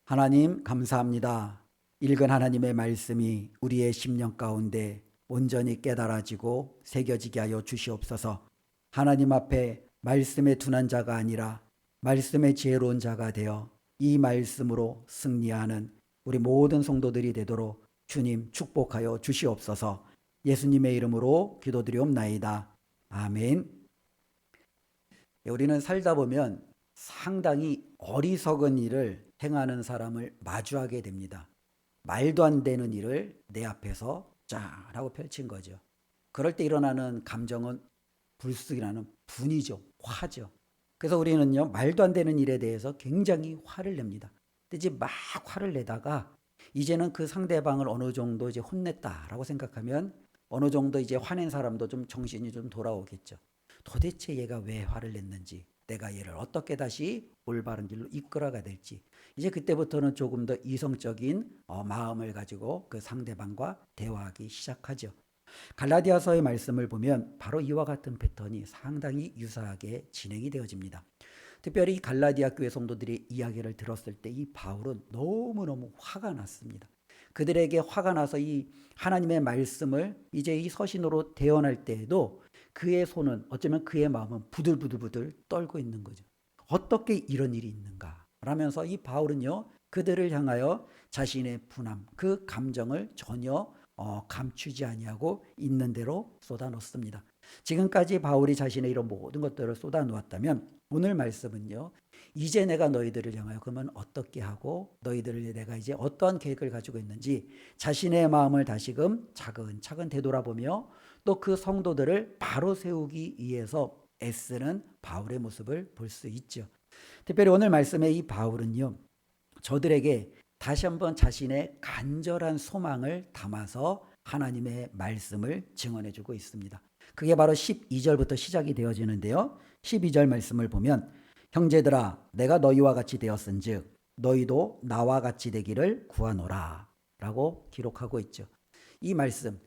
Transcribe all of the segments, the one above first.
하나님 감사합니다. 읽은 하나님의 말씀이 우리의 심령 가운데 온전히 깨달아지고 새겨지게 하여 주시옵소서. 하나님 앞에 말씀의 둔한 자가 아니라 말씀의 지혜로운 자가 되어 이 말씀으로 승리하는 우리 모든 성도들이 되도록 주님 축복하여 주시옵소서. 예수님의 이름으로 기도드리옵나이다. 아멘. 우리는 살다 보면 상당히 어리석은 일을 행하는 사람을 마주하게 됩니다. 말도 안 되는 일을 내 앞에서 짠 하고 펼친 거죠. 그럴 때 일어나는 감정은 불쑥이라는 분이죠. 화죠. 그래서 우리는요, 말도 안 되는 일에 대해서 굉장히 화를 냅니다. 근데 이제 막 화를 내다가 이제는 그 상대방을 어느 정도 이제 혼냈다라고 생각하면 어느 정도 이제 화낸 사람도 좀 정신이 좀 돌아오겠죠. 도대체 얘가 왜 화를 냈는지, 내가 얘를 어떻게 다시 올바른 길로 이끌어가야 될지, 이제 그때부터는 조금 더 이성적인 마음을 가지고 그 상대방과 대화하기 시작하죠. 갈라디아서의 말씀을 보면 바로 이와 같은 패턴이 상당히 유사하게 진행이 되어집니다. 특별히 이 갈라디아 교회 성도들의 이야기를 들었을 때 이 바울은 너무너무 화가 났습니다. 그들에게 화가 나서 이 하나님의 말씀을 이제 이 서신으로 대언할 때에도 그의 손은, 어쩌면 그의 마음은 부들부들부들 떨고 있는 거죠. 어떻게 이런 일이 있는가 라면서 이 바울은요, 그들을 향하여 자신의 분함, 그 감정을 전혀 감추지 아니하고 있는 대로 쏟아놓습니다. 지금까지 바울이 자신의 이런 모든 것들을 쏟아놓았다면 오늘 말씀은요, 이제 내가 너희들을 향하여 그러면 어떻게 하고 너희들을 내가 이제 어떠한 계획을 가지고 있는지 자신의 마음을 다시금 차근차근 되돌아보며 또 그 성도들을 바로 세우기 위해서 애쓰는 바울의 모습을 볼 수 있죠. 특별히 오늘 말씀에 이 바울은요, 저들에게 다시 한번 자신의 간절한 소망을 담아서 하나님의 말씀을 증언해 주고 있습니다. 그게 바로 12절부터 시작이 되어지는데요. 12절 말씀을 보면 형제들아 내가 너희와 같이 되었은즉 너희도 나와 같이 되기를 구하노라 라고 기록하고 있죠. 이 말씀,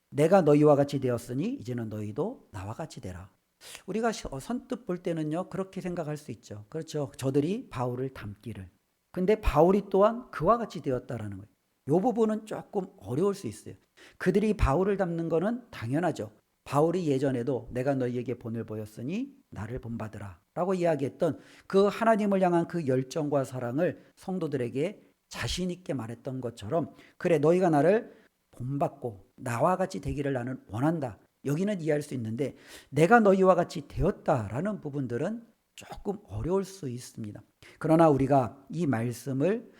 내가 너희와 같이 되었으니 이제는 너희도 나와 같이 되라. 우리가 선뜻 볼 때는요, 그렇게 생각할 수 있죠. 그렇죠. 저들이 바울을 닮기를. 근데 바울이 또한 그와 같이 되었다라는 거예요. 이 부분은 조금 어려울 수 있어요. 그들이 바울을 닮는 거는 당연하죠. 바울이 예전에도 내가 너희에게 본을 보였으니 나를 본받으라 라고 이야기했던 그 하나님을 향한 그 열정과 사랑을 성도들에게 자신 있게 말했던 것처럼, 그래 너희가 나를 본받고 나와 같이 되기를 나는 원한다, 여기는 이해할 수 있는데 내가 너희와 같이 되었다라는 부분들은 조금 어려울 수 있습니다. 그러나 우리가 이 말씀을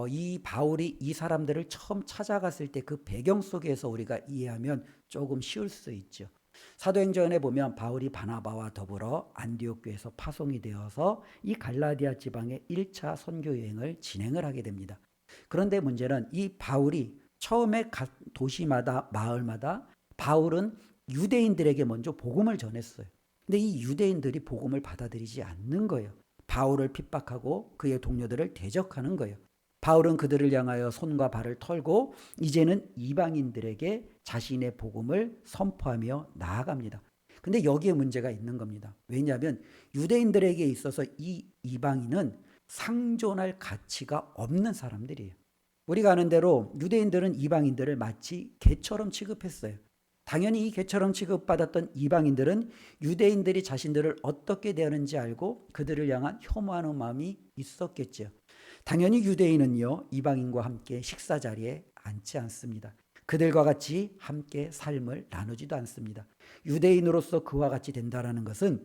이 바울이 이 사람들을 처음 찾아갔을 때 그 배경 속에서 우리가 이해하면 조금 쉬울 수 있죠. 사도행전에 보면 바울이 바나바와 더불어 안디옥 교회에서 파송이 되어서 이 갈라디아 지방의 1차 선교 여행을 진행을 하게 됩니다. 그런데 문제는 이 바울이 처음에 도시마다 마을마다 바울은 유대인들에게 먼저 복음을 전했어요. 근데 이 유대인들이 복음을 받아들이지 않는 거예요. 바울을 핍박하고 그의 동료들을 대적하는 거예요. 바울은 그들을 향하여 손과 발을 털고 이제는 이방인들에게 자신의 복음을 선포하며 나아갑니다. 근데 여기에 문제가 있는 겁니다. 왜냐하면 유대인들에게 있어서 이 이방인은 상존할 가치가 없는 사람들이에요. 우리가 아는 대로 유대인들은 이방인들을 마치 개처럼 취급했어요. 당연히 이 개처럼 취급받았던 이방인들은 유대인들이 자신들을 어떻게 대하는지 알고 그들을 향한 혐오하는 마음이 있었겠죠. 당연히 유대인은요, 이방인과 함께 식사 자리에 앉지 않습니다. 그들과 같이 함께 삶을 나누지도 않습니다. 유대인으로서 그와 같이 된다는 것은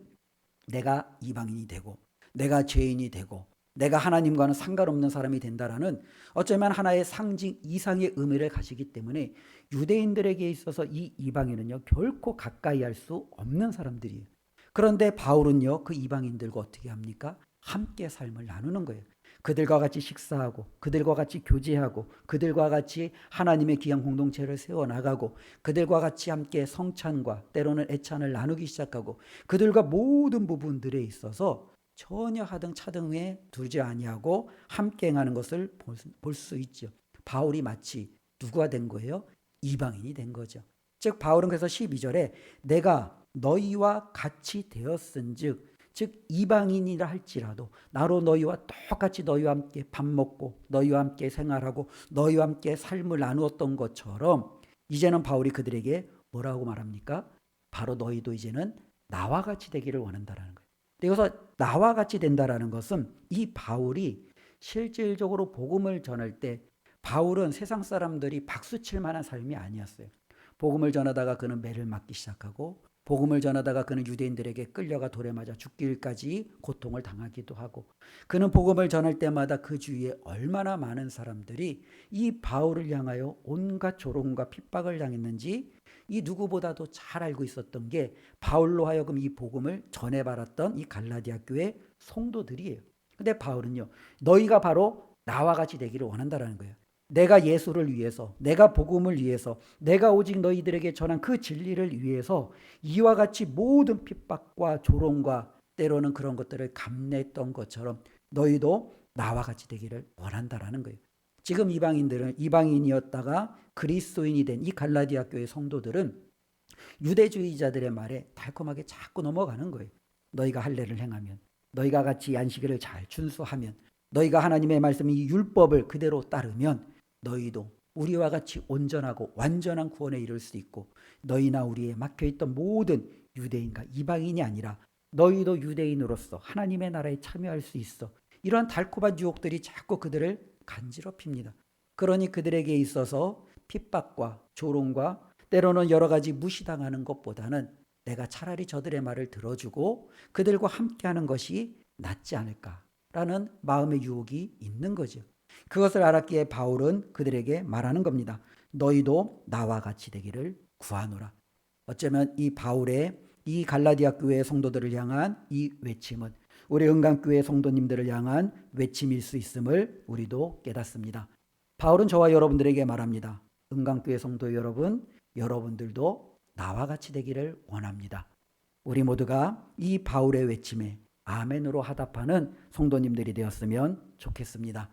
내가 이방인이 되고 내가 죄인이 되고 내가 하나님과는 상관없는 사람이 된다라는 어쩌면 하나의 상징 이상의 의미를 가지기 때문에 유대인들에게 있어서 이 이방인은요, 결코 가까이 할 수 없는 사람들이에요. 그런데 바울은요, 그 이방인들과 어떻게 합니까? 함께 삶을 나누는 거예요. 그들과 같이 식사하고 그들과 같이 교제하고 그들과 같이 하나님의 귀한 공동체를 세워나가고 그들과 같이 함께 성찬과 때로는 애찬을 나누기 시작하고 그들과 모든 부분들에 있어서 전혀 하등 차등에 두지 아니하고 함께 행하는 것을 볼 수 있죠. 바울이 마치 누구가 된 거예요? 이방인이 된 거죠. 즉 바울은 그래서 12절에 내가 너희와 같이 되었은즉 즉 이방인이라 할지라도 나로 너희와 똑같이 너희와 함께 밥 먹고 너희와 함께 생활하고 너희와 함께 삶을 나누었던 것처럼 이제는 바울이 그들에게 뭐라고 말합니까? 바로 너희도 이제는 나와 같이 되기를 원한다라는 거예요. 여기서 나와 같이 된다라는 것은 이 바울이 실질적으로 복음을 전할 때 바울은 세상 사람들이 박수칠 만한 삶이 아니었어요. 복음을 전하다가 그는 매를 맞기 시작하고 복음을 전하다가 그는 유대인들에게 끌려가 돌에 맞아 죽기까지 고통을 당하기도 하고 그는 복음을 전할 때마다 그 주위에 얼마나 많은 사람들이 이 바울을 향하여 온갖 조롱과 핍박을 당했는지 이 누구보다도 잘 알고 있었던 게 바울로 하여금 이 복음을 전해받았던 이 갈라디아 교회 성도들이에요. 근데 바울은요, 너희가 바로 나와 같이 되기를 원한다라는 거예요. 내가 예수를 위해서, 내가 복음을 위해서, 내가 오직 너희들에게 전한 그 진리를 위해서 이와 같이 모든 핍박과 조롱과 때로는 그런 것들을 감내했던 것처럼 너희도 나와 같이 되기를 원한다라는 거예요. 지금 이방인이었다가 그리스도인이 된 이 갈라디아 교회 성도들은 유대주의자들의 말에 달콤하게 자꾸 넘어가는 거예요. 너희가 할례를 행하면, 너희가 같이 안식일을 잘 준수하면, 너희가 하나님의 말씀 이 율법을 그대로 따르면 너희도 우리와 같이 온전하고 완전한 구원에 이를 수 있고 너희나 우리에 막혀있던 모든 유대인과 이방인이 아니라 너희도 유대인으로서 하나님의 나라에 참여할 수 있어. 이러한 달콤한 유혹들이 자꾸 그들을 간지럽힙니다. 그러니 그들에게 있어서 핍박과 조롱과 때로는 여러 가지 무시당하는 것보다는 내가 차라리 저들의 말을 들어주고 그들과 함께하는 것이 낫지 않을까라는 마음의 유혹이 있는 거죠. 그것을 알았기에 바울은 그들에게 말하는 겁니다. 너희도 나와 같이 되기를 구하노라. 어쩌면 이 바울의 이 갈라디아 교회 성도들을 향한 이 외침은 우리 은강교회 성도님들을 향한 외침일 수 있음을 우리도 깨닫습니다. 바울은 저와 여러분들에게 말합니다. 은강교회 성도 여러분, 여러분들도 나와 같이 되기를 원합니다. 우리 모두가 이 바울의 외침에 아멘으로 화답하는 성도님들이 되었으면 좋겠습니다.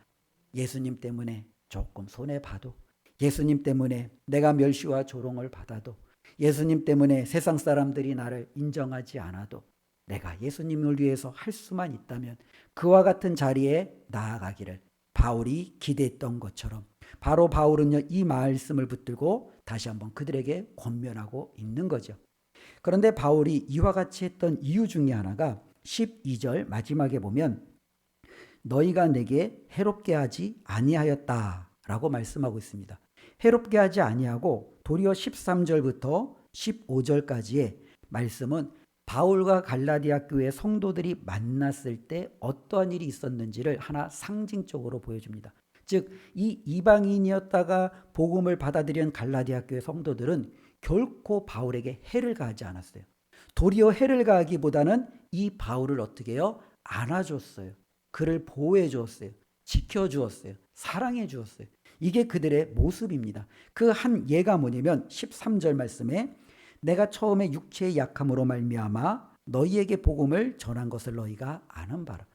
예수님 때문에 조금 손해봐도, 예수님 때문에 내가 멸시와 조롱을 받아도, 예수님 때문에 세상 사람들이 나를 인정하지 않아도 내가 예수님을 위해서 할 수만 있다면 그와 같은 자리에 나아가기를 바울이 기대했던 것처럼 바로 바울은요 이 말씀을 붙들고 다시 한번 그들에게 권면하고 있는 거죠. 그런데 바울이 이와 같이 했던 이유 중에 하나가 12절 마지막에 보면 너희가 내게 해롭게 하지 아니하였다라고 말씀하고 있습니다. 해롭게 하지 아니하고 도리어 13절부터 15절까지의 말씀은 바울과 갈라디아 교회 성도들이 만났을 때 어떠한 일이 있었는지를 하나 상징적으로 보여줍니다. 즉 이 이방인이었다가 복음을 받아들인 갈라디아 교회 성도들은 결코 바울에게 해를 가하지 않았어요. 도리어 해를 가하기보다는 이 바울을 어떻게 해요? 안아줬어요. 그를 보호해 주었어요. 지켜주었어요. 사랑해 주었어요. 이게 그들의 모습입니다. 그 한 예가 뭐냐면 13절 말씀에 내가 처음에 육체의 약함으로 말미암아 너희에게 복음을 전한 것을 너희가 아는 바라.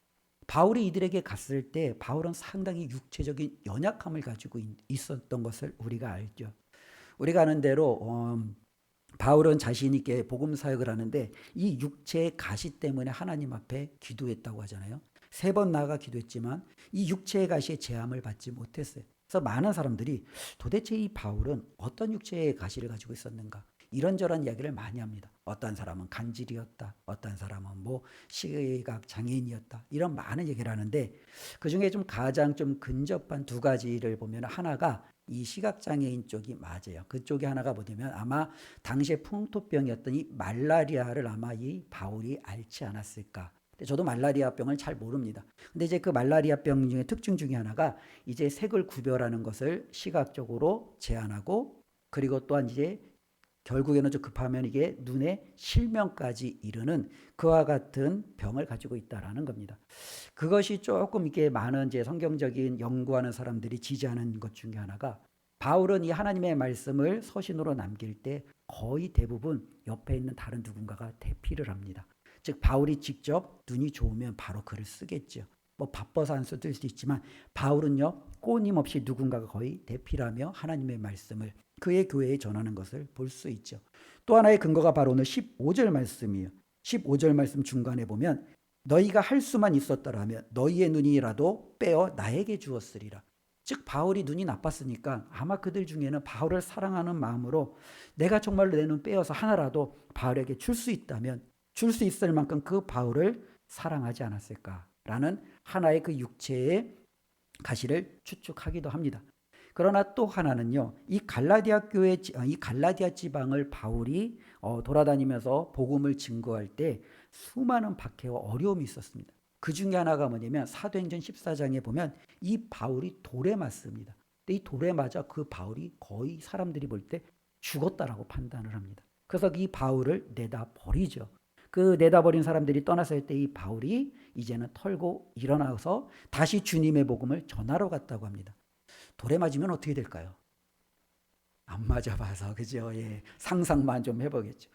바울이 이들에게 갔을 때 바울은 상당히 육체적인 연약함을 가지고 있었던 것을 우리가 알죠. 우리가 아는 대로 바울은 자신 있게 복음 사역을 하는데 이 육체의 가시 때문에 하나님 앞에 기도했다고 하잖아요. 3번 나아가 기도했지만 이 육체의 가시에 제함을 받지 못했어요. 그래서 많은 사람들이 도대체 이 바울은 어떤 육체의 가시를 가지고 있었는가 이런저런 이야기를 많이 합니다. 어떤 사람은 간질이었다. 어떤 사람은 뭐 시각 장애인이었다. 이런 많은 얘기를 하는데 그중에 좀 가장 좀 근접한 2가지를 보면 하나가 이 시각장애인 쪽이 맞아요. 그쪽이 하나가 뭐냐면 아마 당시에 풍토병이었던 이 말라리아를 아마 이 바울이 앓지 않았을까. 근데 저도 말라리아병을 잘 모릅니다. 근데 이제 그 말라리아병 중에 특징 중에 하나가 이제 색을 구별하는 것을 시각적으로 제한하고 그리고 또한 이제 결국에는 좀 급하면 이게 눈에 실명까지 이르는 그와 같은 병을 가지고 있다라는 겁니다. 그것이 조금 이렇게 많은 이제 성경적인 연구하는 사람들이 지지하는 것 중에 하나가 바울은 이 하나님의 말씀을 서신으로 남길 때 거의 대부분 옆에 있는 다른 누군가가 대피를 합니다. 즉 바울이 직접 눈이 좋으면 바로 글을 쓰겠죠. 뭐 바빠서 안 쓸 수도 있지만 바울은요 끊임없이 누군가가 거의 대피하며 하나님의 말씀을 그의 교회에 전하는 것을 볼 수 있죠. 또 하나의 근거가 바로 오늘 15절 말씀이에요. 15절 말씀 중간에 보면 너희가 할 수만 있었더라면 너희의 눈이라도 빼어 나에게 주었으리라. 즉 바울이 눈이 나빴으니까 아마 그들 중에는 바울을 사랑하는 마음으로 내가 정말로 내 눈 빼어서 하나라도 바울에게 줄 수 있다면 줄 수 있을 만큼 그 바울을 사랑하지 않았을까라는 하나의 그 육체의 가시를 추측하기도 합니다. 그러나 또 하나는요, 이 갈라디아 지방을 바울이 돌아다니면서 복음을 증거할 때 수많은 박해와 어려움이 있었습니다. 그 중에 하나가 뭐냐면 사도행전 14장에 보면 이 바울이 돌에 맞습니다. 근데 이 돌에 맞아 그 바울이 거의 사람들이 볼 때 죽었다라고 판단을 합니다. 그래서 이 바울을 내다 버리죠. 그 내다 버린 사람들이 떠났을 때 이 바울이 이제는 털고 일어나서 다시 주님의 복음을 전하러 갔다고 합니다. 돌에 맞으면 어떻게 될까요? 안 맞아봐서 그죠? 예, 상상만 좀 해보겠죠.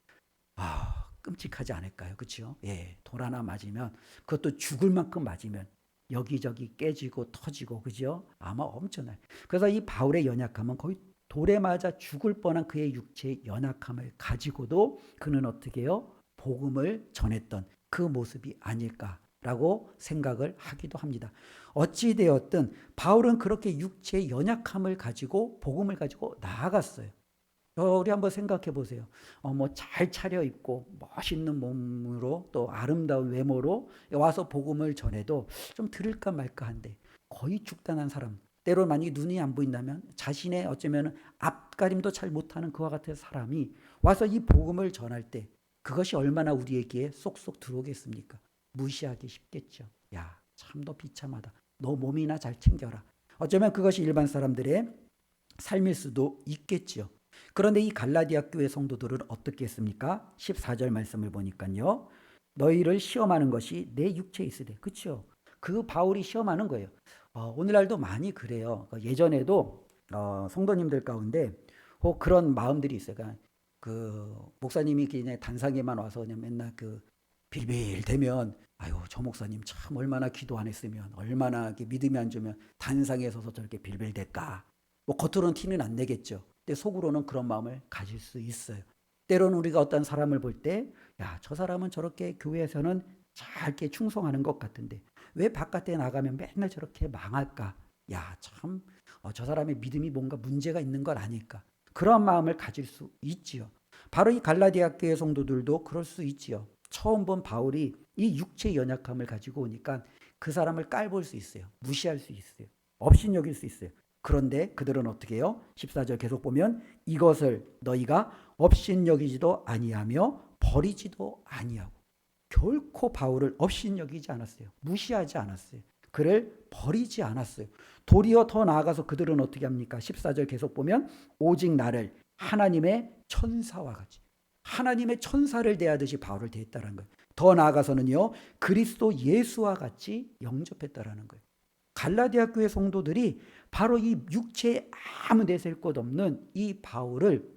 끔찍하지 않을까요? 그렇죠? 예, 돌 하나 맞으면 그것도 죽을 만큼 맞으면 여기저기 깨지고 터지고 그죠? 아마 엄청나요. 그래서 이 바울의 연약함은 거의 돌에 맞아 죽을 뻔한 그의 육체의 연약함을 가지고도 그는 어떻게 해요? 복음을 전했던 그 모습이 아닐까라고 생각을 하기도 합니다. 어찌되었든 바울은 그렇게 육체의 연약함을 가지고 복음을 가지고 나아갔어요. 우리 한번 생각해 보세요. 뭐 잘 차려입고 멋있는 몸으로 또 아름다운 외모로 와서 복음을 전해도 좀 들을까 말까 한데 거의 죽단한 사람, 때로 만약에 눈이 안 보인다면 자신의 어쩌면 앞가림도 잘 못하는 그와 같은 사람이 와서 이 복음을 전할 때 그것이 얼마나 우리에게 쏙쏙 들어오겠습니까? 무시하기 쉽겠죠. 야, 참 너 비참하다. 너 몸이나 잘 챙겨라. 어쩌면 그것이 일반 사람들의 삶일 수도 있겠죠. 그런데 이 갈라디아 교회 성도들은 어떻게 했습니까? 14절 말씀을 보니까요. 너희를 시험하는 것이 내 육체에 있으되. 그렇죠? 그 바울이 시험하는 거예요. 오늘날도 많이 그래요. 예전에도 성도님들 가운데 그런 마음들이 있어요. 그러니까 그 목사님이 그냥 단상에만 와서 그냥 맨날 그 빌빌대면 아유 저 목사님 참 얼마나 기도 안 했으면 얼마나 믿음이 안 좋으면 단상에 서서 저렇게 빌빌댈까. 뭐 겉으로는 티는 안 내겠죠. 근데 속으로는 그런 마음을 가질 수 있어요. 때로는 우리가 어떤 사람을 볼 때 야, 저 사람은 저렇게 교회에서는 잘게 충성하는 것 같은데 왜 바깥에 나가면 맨날 저렇게 망할까? 야, 참 저 사람의 믿음이 뭔가 문제가 있는 건 아닐까? 그런 마음을 가질 수 있지요. 바로 이 갈라디아 교회 성도들도 그럴 수 있지요. 처음 본 바울이 이 육체의 연약함을 가지고 오니까 그 사람을 깔볼 수 있어요. 무시할 수 있어요. 업신여길 수 있어요. 그런데 그들은 어떻게 해요? 14절 계속 보면 이것을 너희가 업신여기지도 아니하며 버리지도 아니하고 결코 바울을 업신여기지 않았어요. 무시하지 않았어요. 그를 버리지 않았어요. 도리어 더 나아가서 그들은 어떻게 합니까? 14절 계속 보면 오직 나를 하나님의 천사와 같이 하나님의 천사를 대하듯이 바울을 대했다는 거예요. 더 나아가서는요. 그리스도 예수와 같이 영접했다라는 거예요. 갈라디아 교회 성도들이 바로 이 육체에 아무 내세울 것 없는 이 바울을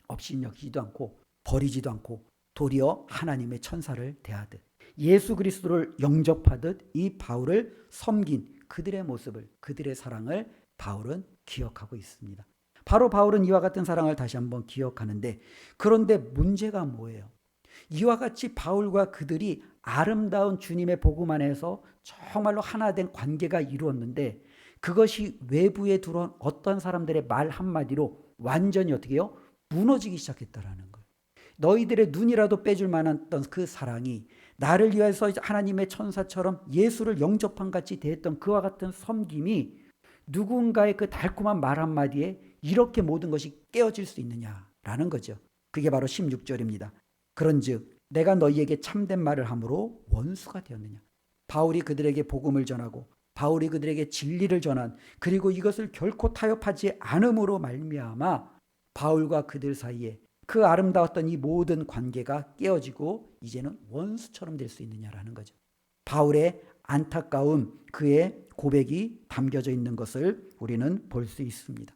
업신여기지도 않고 버리지도 않고 도리어 하나님의 천사를 대하듯 예수 그리스도를 영접하듯 이 바울을 섬긴 그들의 모습을 그들의 사랑을 바울은 기억하고 있습니다. 바로 바울은 이와 같은 사랑을 다시 한번 기억하는데 그런데 문제가 뭐예요? 이와 같이 바울과 그들이 아름다운 주님의 복음 안에서 정말로 하나 된 관계가 이루었는데 그것이 외부에 들어온 어떤 사람들의 말 한마디로 완전히 어떻게 해요? 무너지기 시작했다라는 거예요. 너희들의 눈이라도 빼줄 만한 그 사랑이 나를 위해서 하나님의 천사처럼 예수를 영접한 같이 대했던 그와 같은 섬김이 누군가의 그 달콤한 말 한마디에 이렇게 모든 것이 깨어질 수 있느냐라는 거죠. 그게 바로 16절입니다. 그런즉 내가 너희에게 참된 말을 함으로 원수가 되었느냐. 바울이 그들에게 복음을 전하고 바울이 그들에게 진리를 전한 그리고 이것을 결코 타협하지 않음으로 말미암아 바울과 그들 사이에 그 아름다웠던 이 모든 관계가 깨어지고 이제는 원수처럼 될 수 있느냐라는 거죠. 바울의 안타까움, 그의 고백이 담겨져 있는 것을 우리는 볼 수 있습니다.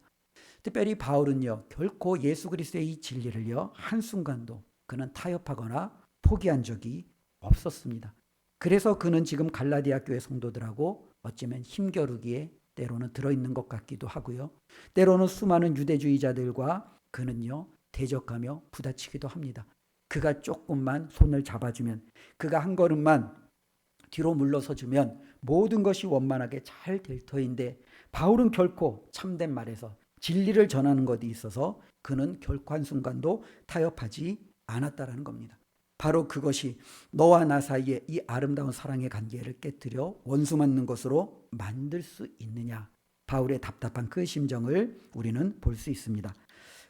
특별히 바울은요, 결코 예수 그리스도의 이 진리를요, 한순간도 그는 타협하거나 포기한 적이 없었습니다. 그래서 그는 지금 갈라디아 교회 성도들하고 어쩌면 힘겨루기에 때로는 들어있는 것 같기도 하고요. 때로는 수많은 유대주의자들과 그는요, 대적하며 부딪히기도 합니다. 그가 조금만 손을 잡아주면, 그가 한 걸음만 뒤로 물러서주면 모든 것이 원만하게 잘 될 터인데, 바울은 결코 참된 말에서 진리를 전하는 것이 있어서 그는 결코 한순간도 타협하지 않았다라는 겁니다. 바로 그것이 너와 나 사이에 이 아름다운 사랑의 관계를 깨뜨려 원수 맞는 것으로 만들 수 있느냐. 바울의 답답한 그 심정을 우리는 볼 수 있습니다.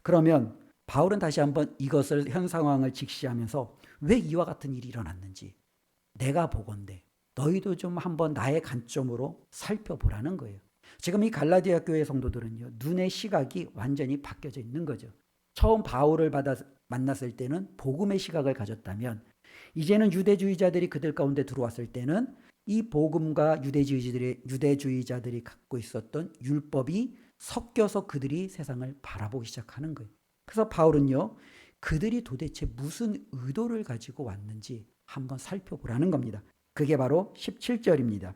그러면 바울은 다시 한번 이것을 현 상황을 직시하면서 왜 이와 같은 일이 일어났는지 내가 보건대 너희도 좀 한번 나의 관점으로 살펴보라는 거예요. 지금 이 갈라디아 교회 성도들은요, 눈의 시각이 완전히 바뀌어져 있는 거죠. 처음 바울을 만났을 때는 복음의 시각을 가졌다면, 이제는 유대주의자들이 그들 가운데 들어왔을 때는 이 복음과 유대주의자들이 갖고 있었던 율법이 섞여서 그들이 세상을 바라보기 시작하는 거예요. 그래서 바울은요, 그들이 도대체 무슨 의도를 가지고 왔는지 한번 살펴보라는 겁니다. 그게 바로 17절입니다.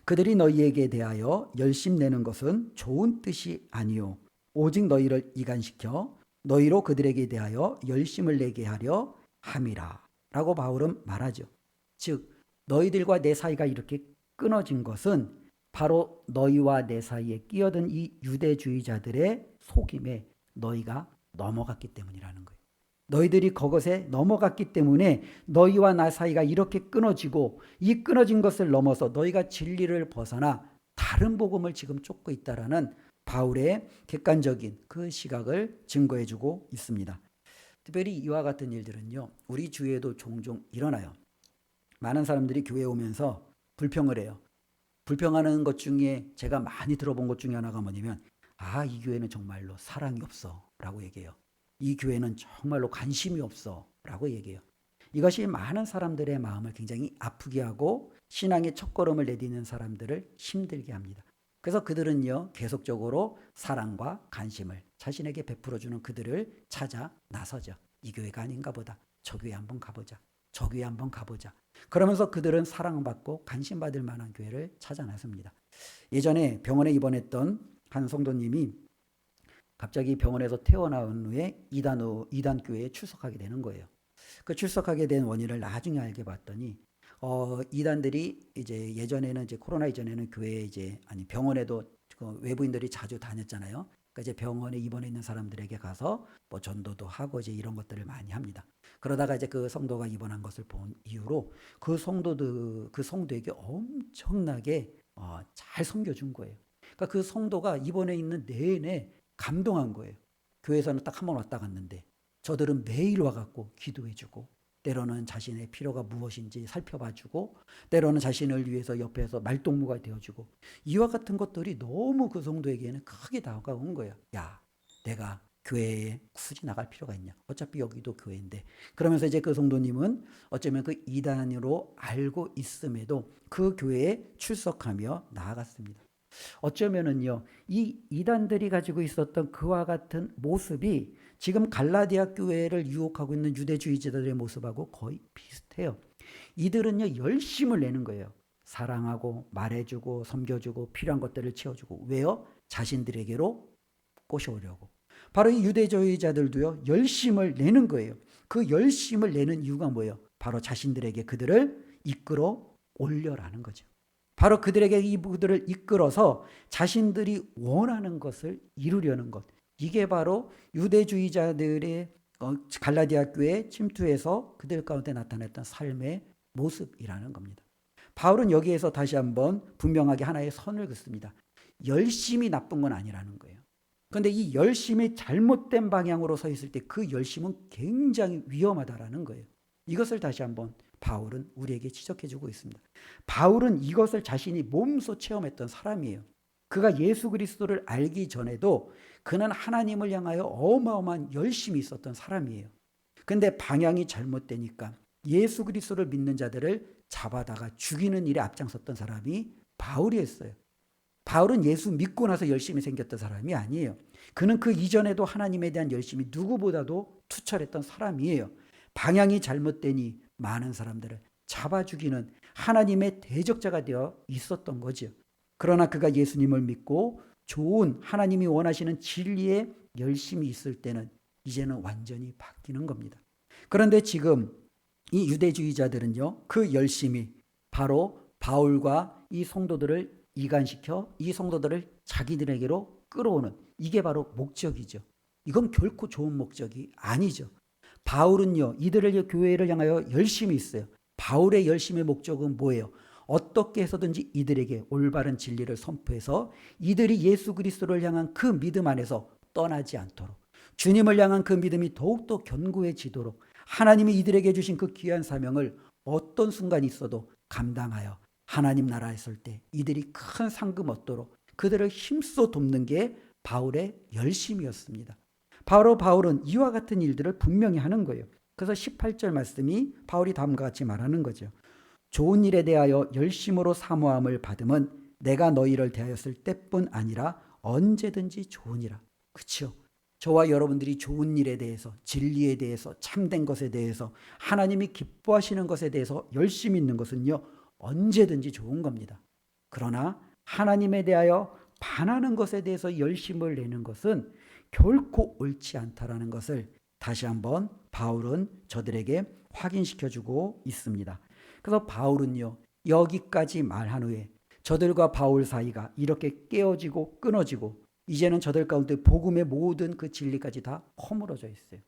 그들이 너희에게 대하여 열심 내는 것은 좋은 뜻이 아니요 오직 너희를 이간시켜 너희로 그들에게 대하여 열심을 내게 하려 함이라 라고 바울은 말하죠. 즉 너희들과 내 사이가 이렇게 끊어진 것은 바로 너희와 내 사이에 끼어든 이 유대주의자들의 속임에 너희가 넘어갔기 때문이라는 거예요. 너희들이 그것에 넘어갔기 때문에 너희와 나 사이가 이렇게 끊어지고, 이 끊어진 것을 넘어서 너희가 진리를 벗어나 다른 복음을 지금 쫓고 있다라는 바울의 객관적인 그 시각을 증거해주고 있습니다. 특별히 이와 같은 일들은요, 우리 주위에도 종종 일어나요. 많은 사람들이 교회에 오면서 불평을 해요. 불평하는 것 중에 제가 많이 들어본 것 중에 하나가 뭐냐면, 이 교회는 정말로 사랑이 없어 라고 얘기해요. 이 교회는 정말로 관심이 없어 라고 얘기해요. 이것이 많은 사람들의 마음을 굉장히 아프게 하고 신앙의 첫걸음을 내딛는 사람들을 힘들게 합니다. 그래서 그들은요, 계속적으로 사랑과 관심을 자신에게 베풀어주는 그들을 찾아 나서죠. 이 교회가 아닌가 보다. 저 교회 한번 가보자. 저 교회 한번 가보자. 그러면서 그들은 사랑받고 관심받을 만한 교회를 찾아 나섭니다. 예전에 병원에 입원했던 한 성도님이 갑자기 병원에서 퇴원한 후에 이단 교회에 출석하게 되는 거예요. 그 출석하게 된 원인을 나중에 알게 봤더니, 이단들이 이제 예전에는 이제 코로나 이전에는 교회에 병원에도 그 외부인들이 자주 다녔잖아요. 그러니까 이제 병원에 입원해 있는 사람들에게 가서 뭐 전도도 하고 이제 이런 것들을 많이 합니다. 그러다가 이제 그 성도가 입원한 것을 본 이후로 그 성도에게 엄청나게 잘 섬겨준 거예요. 그러니까 그 성도가 입원해 있는 내내 감동한 거예요. 교회에서는 딱 한 번 왔다 갔는데 저들은 매일 와갖고 기도해주고, 때로는 자신의 필요가 무엇인지 살펴봐주고, 때로는 자신을 위해서 옆에서 말동무가 되어주고, 이와 같은 것들이 너무 그 성도에게는 크게 다가온 거예요. 야, 내가 교회에 굳이 나갈 필요가 있냐? 어차피 여기도 교회인데. 그러면서 이제 그 성도님은 어쩌면 그 이단으로 알고 있음에도 그 교회에 출석하며 나아갔습니다. 어쩌면은요, 이 이단들이 가지고 있었던 그와 같은 모습이 지금 갈라디아 교회를 유혹하고 있는 유대주의자들의 모습하고 거의 비슷해요. 이들은요, 열심을 내는 거예요. 사랑하고 말해주고 섬겨주고 필요한 것들을 채워주고. 왜요? 자신들에게로 꼬셔오려고. 바로 이 유대주의자들도요, 열심을 내는 거예요. 그 열심을 내는 이유가 뭐예요? 바로 자신들에게 그들을 이끌어 올려라는 거죠. 바로 그들에게 이들을 이끌어서 자신들이 원하는 것을 이루려는 것. 이게 바로 유대주의자들의 갈라디아 교회에 침투해서 그들 가운데 나타났던 삶의 모습이라는 겁니다. 바울은 여기에서 다시 한번 분명하게 하나의 선을 긋습니다. 열심이 나쁜 건 아니라는 거예요. 그런데 이 열심이 잘못된 방향으로 서 있을 때 그 열심은 굉장히 위험하다라는 거예요. 이것을 다시 한번 바울은 우리에게 지적해주고 있습니다. 바울은 이것을 자신이 몸소 체험했던 사람이에요. 그가 예수 그리스도를 알기 전에도 그는 하나님을 향하여 어마어마한 열심이 있었던 사람이에요. 근데 방향이 잘못되니까 예수 그리스도를 믿는 자들을 잡아다가 죽이는 일에 앞장섰던 사람이 바울이었어요. 바울은 예수 믿고 나서 열심이 생겼던 사람이 아니에요. 그는 그 이전에도 하나님에 대한 열심이 누구보다도 투철했던 사람이에요. 방향이 잘못되니 많은 사람들을 잡아 죽이는 하나님의 대적자가 되어 있었던 거죠. 그러나 그가 예수님을 믿고 좋은 하나님이 원하시는 진리에 열심히 있을 때는 이제는 완전히 바뀌는 겁니다. 그런데 지금 이 유대주의자들은요, 그 열심히 바로 바울과 이 성도들을 이간시켜 이 성도들을 자기들에게로 끌어오는, 이게 바로 목적이죠. 이건 결코 좋은 목적이 아니죠. 바울은요, 이들을 교회를 향하여 열심히 있어요. 바울의 열심의 목적은 뭐예요? 어떻게 해서든지 이들에게 올바른 진리를 선포해서 이들이 예수 그리스도를 향한 그 믿음 안에서 떠나지 않도록, 주님을 향한 그 믿음이 더욱더 견고해지도록 하나님이 이들에게 주신 그 귀한 사명을 어떤 순간이 있어도 감당하여 하나님 나라에 있을 때 이들이 큰 상금 얻도록 그들을 힘써 돕는 게 바울의 열심이었습니다. 바로 바울은 이와 같은 일들을 분명히 하는 거예요. 그래서 18절 말씀이 바울이 다음과 같이 말하는 거죠. 좋은 일에 대하여 열심으로 사모함을 받음은 내가 너희를 대하였을 때뿐 아니라 언제든지 좋으니라. 그렇죠? 저와 여러분들이 좋은 일에 대해서, 진리에 대해서, 참된 것에 대해서, 하나님이 기뻐하시는 것에 대해서 열심히 있는 것은요, 언제든지 좋은 겁니다. 그러나 하나님에 대하여 반하는 것에 대해서 열심을 내는 것은 결코 옳지 않다라는 것을 다시 한번 바울은 저들에게 확인시켜주고 있습니다. 그래서 바울은요, 여기까지 말한 후에 저들과 바울 사이가 이렇게 깨어지고 끊어지고 이제는 저들 가운데 복음의 모든 그 진리까지 다 허물어져 있어요.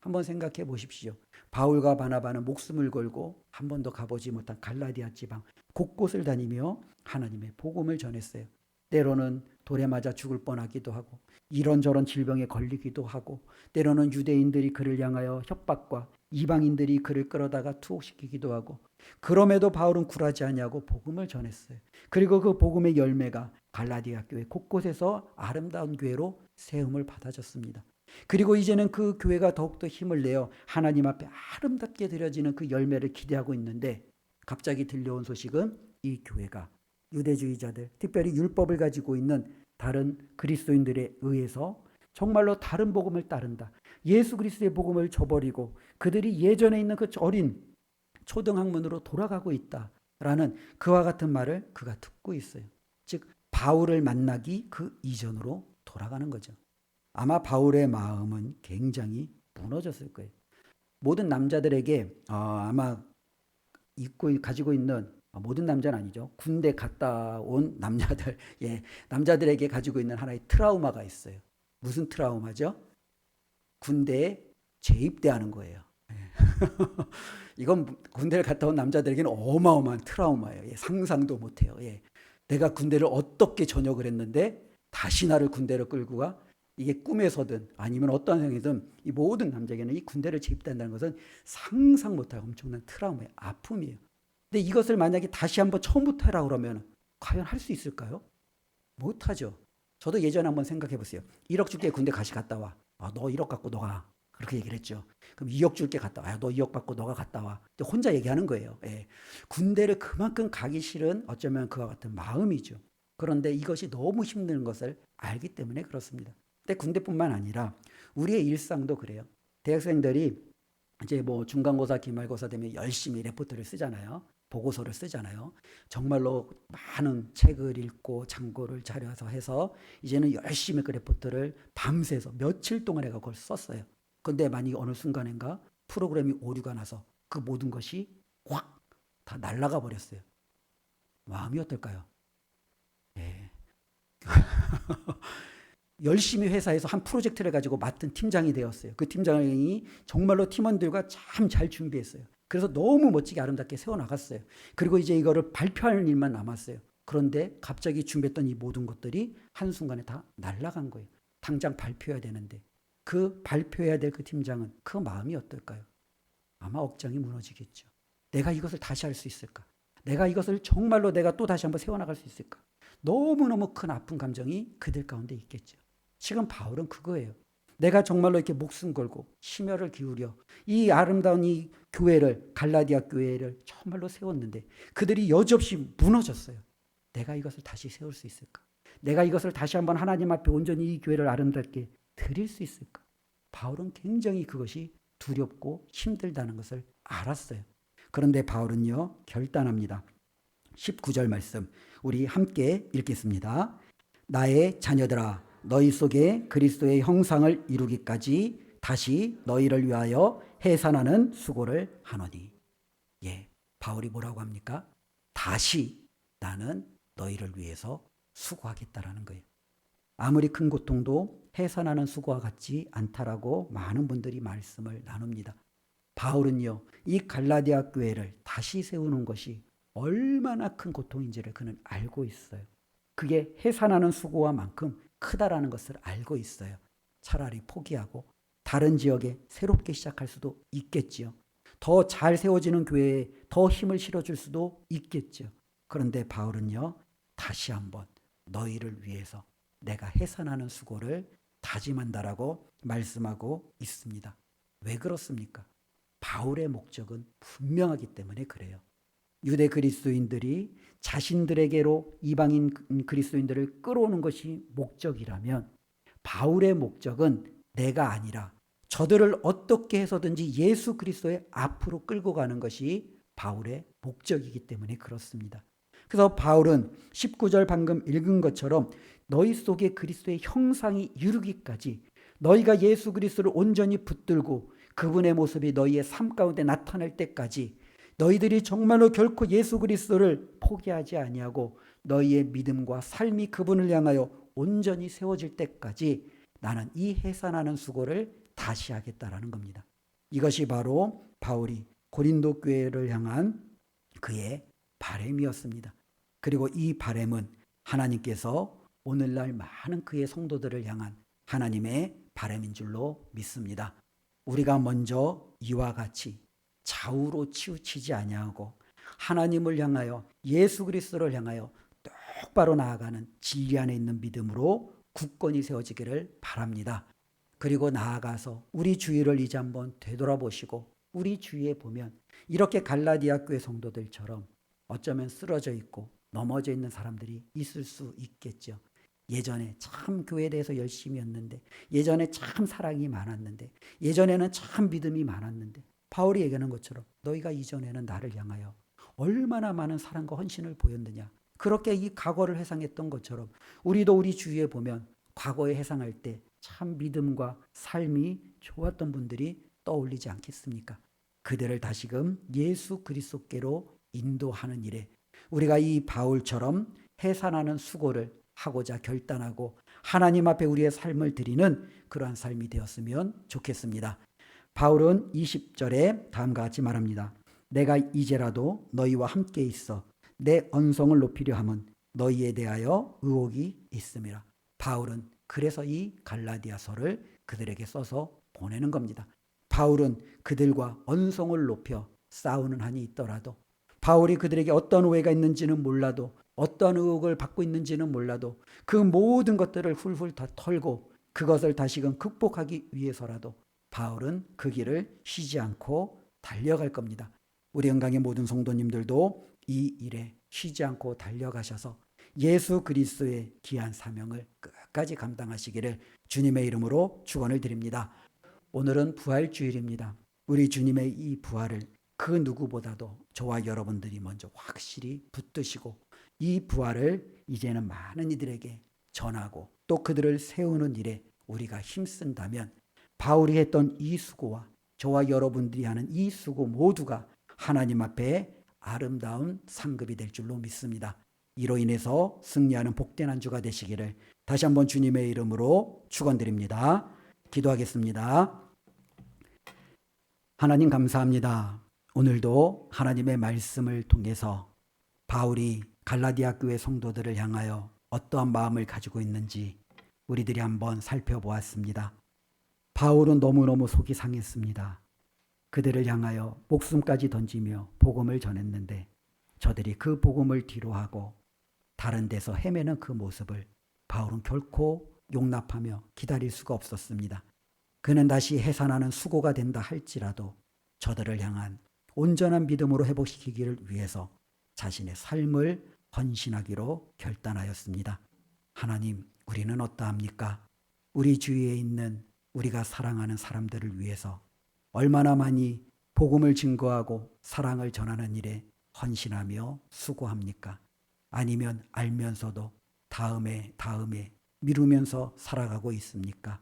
한번 생각해 보십시오. 바울과 바나바는 목숨을 걸고 한 번도 가보지 못한 갈라디아 지방 곳곳을 다니며 하나님의 복음을 전했어요. 때로는 돌에 맞아 죽을 뻔하기도 하고 이런저런 질병에 걸리기도 하고 때로는 유대인들이 그를 향하여 협박과 이방인들이 그를 끌어다가 투옥시키기도 하고 그럼에도 바울은 굴하지 아니하고 복음을 전했어요. 그리고 그 복음의 열매가 갈라디아 교회 곳곳에서 아름다운 교회로 세움을 받아졌습니다. 그리고 이제는 그 교회가 더욱더 힘을 내어 하나님 앞에 아름답게 드려지는 그 열매를 기대하고 있는데 갑자기 들려온 소식은 이 교회가 유대주의자들, 특별히 율법을 가지고 있는 다른 그리스도인들에 의해서 정말로 다른 복음을 따른다. 예수 그리스도의 복음을 저버리고 그들이 예전에 있는 그 어린 초등학문으로 돌아가고 있다라는 그와 같은 말을 그가 듣고 있어요. 즉 바울을 만나기 그 이전으로 돌아가는 거죠. 아마 바울의 마음은 굉장히 무너졌을 거예요. 모든 남자들에게 아마 가지고 있는 모든 남자는 아니죠. 군대 갔다 온 남자들, 남자들에게 가지고 있는 하나의 트라우마가 있어요. 무슨 트라우마죠? 군대에 재입대하는 거예요. 이건 군대를 갔다 온 남자들에게는 어마어마한 트라우마예요. 상상도 못해요. 내가 군대를 어떻게 전역을 했는데 다시 나를 군대로 끌고 가? 이게 꿈에서든 아니면 어떠한 상황이든 이 모든 남자에게는 이 군대를 재입대한다는 것은 상상 못할 엄청난 트라우마예요. 아픔이에요. 근데 이것을 만약에 다시 한번 처음부터 해라 그러면 과연 할 수 있을까요? 못하죠. 저도 예전에 한번 생각해 보세요. 1억 줄게 군대 다시 갔다 와. 너 1억 갖고 너가. 그렇게 얘기를 했죠. 그럼 2억 줄게 갔다 와. 너 2억 받고 너가 갔다 와. 혼자 얘기하는 거예요. 군대를 그만큼 가기 싫은 어쩌면 그와 같은 마음이죠. 그런데 이것이 너무 힘든 것을 알기 때문에 그렇습니다. 근데 군대뿐만 아니라 우리의 일상도 그래요. 대학생들이 이제 뭐 중간고사, 기말고사 되면 열심히 레포트를 쓰잖아요. 보고서를 쓰잖아요. 정말로 많은 책을 읽고 참고를 자료해서 해서 이제는 열심히 그 레포트를 밤새서 며칠 동안 해가 그걸 썼어요. 근데 만약에 어느 순간인가 프로그램이 오류가 나서 그 모든 것이 확 다 날아가 버렸어요. 마음이 어떨까요? 열심히 회사에서 한 프로젝트를 가지고 맡은 팀장이 되었어요. 그 팀장이 정말로 팀원들과 참 잘 준비했어요. 그래서 너무 멋지게 아름답게 세워나갔어요. 그리고 이제 이거를 발표하는 일만 남았어요. 그런데 갑자기 준비했던 이 모든 것들이 한순간에 다 날아간 거예요. 당장 발표해야 되는데 그 발표해야 될 그 팀장은 그 마음이 어떨까요? 아마 억장이 무너지겠죠. 내가 이것을 다시 할 수 있을까? 내가 이것을 정말로 내가 또 다시 한번 세워나갈 수 있을까? 너무너무 큰 아픈 감정이 그들 가운데 있겠죠. 지금 바울은 그거예요. 내가 정말로 이렇게 목숨 걸고 심혈을 기울여 이 아름다운 이 교회를, 갈라디아 교회를 정말로 세웠는데 그들이 여지없이 무너졌어요. 내가 이것을 다시 세울 수 있을까? 내가 이것을 다시 한번 하나님 앞에 온전히 이 교회를 아름답게 드릴 수 있을까? 바울은 굉장히 그것이 두렵고 힘들다는 것을 알았어요. 그런데 바울은요, 결단합니다. 19절 말씀 우리 함께 읽겠습니다. 나의 자녀들아 너희 속에 그리스도의 형상을 이루기까지 다시 너희를 위하여 해산하는 수고를 하노니. 예, 바울이 뭐라고 합니까? 다시 나는 너희를 위해서 수고하겠다라는 거예요. 아무리 큰 고통도 해산하는 수고와 같지 않다라고 많은 분들이 말씀을 나눕니다. 바울은요, 이 갈라디아 교회를 다시 세우는 것이 얼마나 큰 고통인지를 그는 알고 있어요. 그게 해산하는 수고와 만큼 크다라는 것을 알고 있어요. 차라리 포기하고 다른 지역에 새롭게 시작할 수도 있겠지요. 더 잘 세워지는 교회에 더 힘을 실어줄 수도 있겠죠. 그런데 바울은요, 다시 한번 너희를 위해서 내가 해산하는 수고를 다짐한다라고 말씀하고 있습니다. 왜 그렇습니까? 바울의 목적은 분명하기 때문에 그래요. 유대 그리스도인들이 자신들에게로 이방인 그리스도인들을 끌어오는 것이 목적이라면 바울의 목적은 내가 아니라 저들을 어떻게 해서든지 예수 그리스도의 앞으로 끌고 가는 것이 바울의 목적이기 때문에 그렇습니다. 그래서 바울은 19절 방금 읽은 것처럼 너희 속에 그리스도의 형상이 이루기까지 너희가 예수 그리스도를 온전히 붙들고 그분의 모습이 너희의 삶 가운데 나타날 때까지 너희들이 정말로 결코 예수 그리스도를 포기하지 아니하고 너희의 믿음과 삶이 그분을 향하여 온전히 세워질 때까지 나는 이 해산하는 수고를 다시 하겠다라는 겁니다. 이것이 바로 바울이 고린도 교회를 향한 그의 바람이었습니다. 그리고 이 바람은 하나님께서 오늘날 많은 그의 성도들을 향한 하나님의 바람인 줄로 믿습니다. 우리가 먼저 이와 같이 좌우로 치우치지 아니하고 하나님을 향하여 예수 그리스도를 향하여 똑바로 나아가는 진리 안에 있는 믿음으로 굳건히 세워지기를 바랍니다. 그리고 나아가서 우리 주위를 이제 한번 되돌아보시고 우리 주위에 보면 이렇게 갈라디아 교회 성도들처럼 어쩌면 쓰러져 있고 넘어져 있는 사람들이 있을 수 있겠죠. 예전에 참 교회에 대해서 열심히 했는데, 예전에 참 사랑이 많았는데, 예전에는 참 믿음이 많았는데, 바울이 얘기하는 것처럼 너희가 이전에는 나를 향하여 얼마나 많은 사랑과 헌신을 보였느냐. 그렇게 이 과거를 회상했던 것처럼 우리도 우리 주위에 보면 과거에 회상할 때 참 믿음과 삶이 좋았던 분들이 떠올리지 않겠습니까? 그들을 다시금 예수 그리스도께로 인도하는 일에 우리가 이 바울처럼 해산하는 수고를 하고자 결단하고 하나님 앞에 우리의 삶을 드리는 그러한 삶이 되었으면 좋겠습니다. 바울은 20절에 다음과 같이 말합니다. 내가 이제라도 너희와 함께 있어 내 언성을 높이려 함은 너희에 대하여 의혹이 있음이라. 바울은 그래서 이 갈라디아서를 그들에게 써서 보내는 겁니다. 바울은 그들과 언성을 높여 싸우는 한이 있더라도, 바울이 그들에게 어떤 오해가 있는지는 몰라도, 어떤 의혹을 받고 있는지는 몰라도 그 모든 것들을 훌훌 다 털고 그것을 다시금 극복하기 위해서라도 바울은 그 길을 쉬지 않고 달려갈 겁니다. 우리 영광의 모든 성도님들도 이 일에 쉬지 않고 달려가셔서 예수 그리스도의 귀한 사명을 끝까지 감당하시기를 주님의 이름으로 축원을 드립니다. 오늘은 부활주일입니다. 우리 주님의 이 부활을 그 누구보다도 저와 여러분들이 먼저 확실히 붙드시고 이 부활을 이제는 많은 이들에게 전하고 또 그들을 세우는 일에 우리가 힘쓴다면 바울이 했던 이 수고와 저와 여러분들이 하는 이 수고 모두가 하나님 앞에 아름다운 상급이 될 줄로 믿습니다. 이로 인해서 승리하는 복된 한 주가 되시기를 다시 한번 주님의 이름으로 축원드립니다. 기도하겠습니다. 하나님 감사합니다. 오늘도 하나님의 말씀을 통해서 바울이 갈라디아 교회 성도들을 향하여 어떠한 마음을 가지고 있는지 우리들이 한번 살펴보았습니다. 바울은 너무너무 속이 상했습니다. 그들을 향하여 목숨까지 던지며 복음을 전했는데 저들이 그 복음을 뒤로하고 다른 데서 헤매는 그 모습을 바울은 결코 용납하며 기다릴 수가 없었습니다. 그는 다시 해산하는 수고가 된다 할지라도 저들을 향한 온전한 믿음으로 회복시키기를 위해서 자신의 삶을 헌신하기로 결단하였습니다. 하나님, 우리는 어떠합니까? 우리 주위에 있는 우리가 사랑하는 사람들을 위해서 얼마나 많이 복음을 증거하고 사랑을 전하는 일에 헌신하며 수고합니까? 아니면 알면서도 다음에 미루면서 살아가고 있습니까?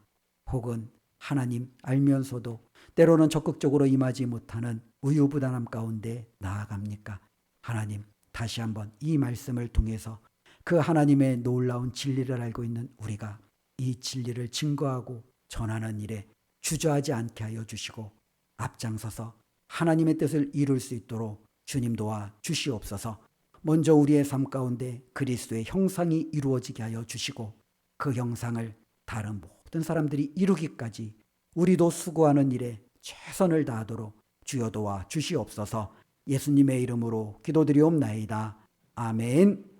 혹은 하나님 알면서도 때로는 적극적으로 임하지 못하는 우유부단함 가운데 나아갑니까? 하나님, 다시 한번 이 말씀을 통해서 그 하나님의 놀라운 진리를 알고 있는 우리가 이 진리를 증거하고 전하는 일에 주저하지 않게 하여 주시고 앞장서서 하나님의 뜻을 이룰 수 있도록 주님 도와 주시옵소서. 먼저 우리의 삶 가운데 그리스도의 형상이 이루어지게 하여 주시고 그 형상을 다른 모든 사람들이 이루기까지 우리도 수고하는 일에 최선을 다하도록 주여 도와 주시옵소서. 예수님의 이름으로 기도드리옵나이다. 아멘.